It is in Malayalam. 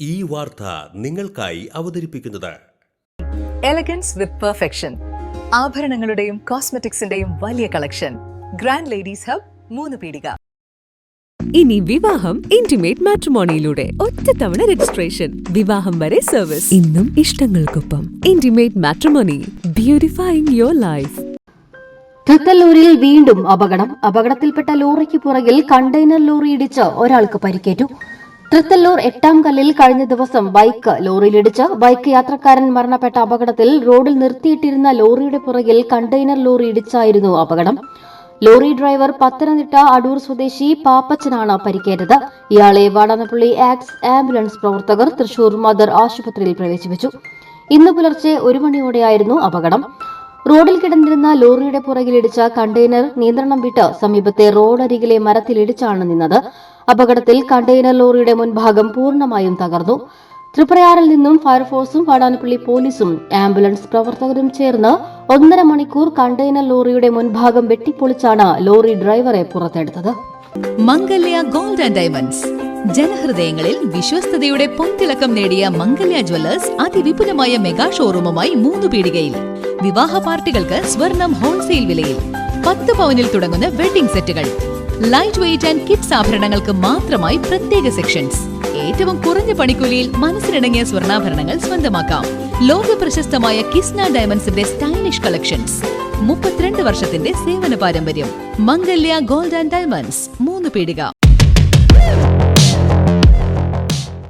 ഈ വാർത്ത നിങ്ങൾക്കായി അവതരിപ്പിക്കുന്നത് എലഗൻസ് വിത്ത് പെർഫെക്ഷൻ. ആഭരണങ്ങളുടെയും കോസ്മെറ്റിക്സിന്റെയും വലിയ കളക്ഷൻ. ഗ്രാൻഡ് ലേഡീസ് ഹബ്, 3 പീടിക. ഇനി വിവാഹം ഇന്റിമേറ്റ് മാട്രിമോണിയിലൂടെ ഒറ്റത്തവണ രജിസ്ട്രേഷൻ, വിവാഹം വരെ സർവീസ്. ഇന്നും ഇഷ്ടങ്ങൾക്കൊപ്പം ഇന്റിമേറ്റ് മാട്രിമോണി, ബ്യൂട്ടിഫൈയിങ് യുവർ ലൈഫ്. തൃത്തല്ലൂരിൽ വീണ്ടും അപകടത്തിൽപ്പെട്ട ലോറിക്ക് പുറകിൽ കണ്ടെയ്നർ ലോറി ഇടിച്ച് ഒരാൾക്ക് പരിക്കേറ്റു. തൃത്തല്ലൂർ 8-ാം കല്ലിൽ കഴിഞ്ഞ ദിവസം ബൈക്ക് ലോറിയിലിടിച്ച് ബൈക്ക് യാത്രക്കാരൻ മരണപ്പെട്ട അപകടത്തിൽ റോഡിൽ നിർത്തിയിട്ടിരുന്ന ലോറിയുടെ പുറകിൽ കണ്ടെയ്നർ ലോറി ഇടിച്ചായിരുന്നു അപകടം. ലോറി ഡ്രൈവർ പത്തനംതിട്ട അടൂർ സ്വദേശി പാപ്പച്ചനാണ് പരിക്കേറ്റത്. ഇയാളെ വാടാനപ്പള്ളി ആക്സ് ആംബുലൻസ് പ്രവർത്തകർ തൃശൂർ മദർ ആശുപത്രിയിൽ പ്രവേശിപ്പിച്ചു. ഇന്ന് പുലർച്ചെ 1 മണിയോടെയായിരുന്നു അപകടം. റോഡിൽ കിടന്നിരുന്ന ലോറിയുടെ പുറകിലിടിച്ച കണ്ടെയ്നർ നിയന്ത്രണം വിട്ട് സമീപത്തെ റോഡരികിലെ മരത്തിലിടിച്ചാണ് നിന്നത്. അപകടത്തിൽ കണ്ടെയ്നർ ലോറിയുടെ മുൻഭാഗം പൂർണ്ണമായും തകർന്നു. തൃപ്രയാറിൽ നിന്നും ഫയർഫോഴ്സും വാടാനപ്പള്ളി പോലീസും ആംബുലൻസ് പ്രവർത്തകരും ചേർന്ന് 1.5 മണിക്കൂർ കണ്ടെയ്നർ ലോറിയുടെ മുൻഭാഗം വെട്ടിപ്പൊളിച്ചാണ് ലോറി ഡ്രൈവറെ പുറത്തെടുത്തത്. മംഗല്യ ഗോൾഡ് ആൻഡ് ഡയമണ്ട്സ്. ജനഹൃദയങ്ങളിൽ വിശ്വസ്തയുടെ പൊൻതിളക്കം നേടിയ മംഗല്യ ജ്വല്ലേഴ്സ് അതിവിപുലമായ മെഗാ ഷോറൂമുമായി 3 പീടികയിൽ. വിവാഹ പാർട്ടികൾക്ക് സ്വർണം ഹോൾസെയിൽ വിലയിൽ. 10 പവനിൽ തുടങ്ങുന്ന വെഡിംഗ് സെറ്റുകൾ, ലൈറ്റ് വെയ്റ്റ് ആൻഡ് കിഡ്സ് ആഭരണങ്ങൾക്ക് മാത്രമായി പ്രത്യേക സെക്ഷൻസ്. ഏറ്റവും കുറഞ്ഞ പണിക്കൂലിയിൽ മനസ്സിനിണങ്ങിയ സ്വർണ്ണാഭരണങ്ങൾ സ്വന്തമാക്കാം. ലോക പ്രശസ്തമായ കിസ്ന ഡയമണ്ട്സിന്റെ സ്റ്റൈലിഷ് കളക്ഷൻസ്. 32 വർഷത്തിന്റെ സേവന പാരമ്പര്യം. മംഗല്യ ഗോൾഡ് ആൻഡ് ഡയമണ്ട്സ്, 3 പീടിക.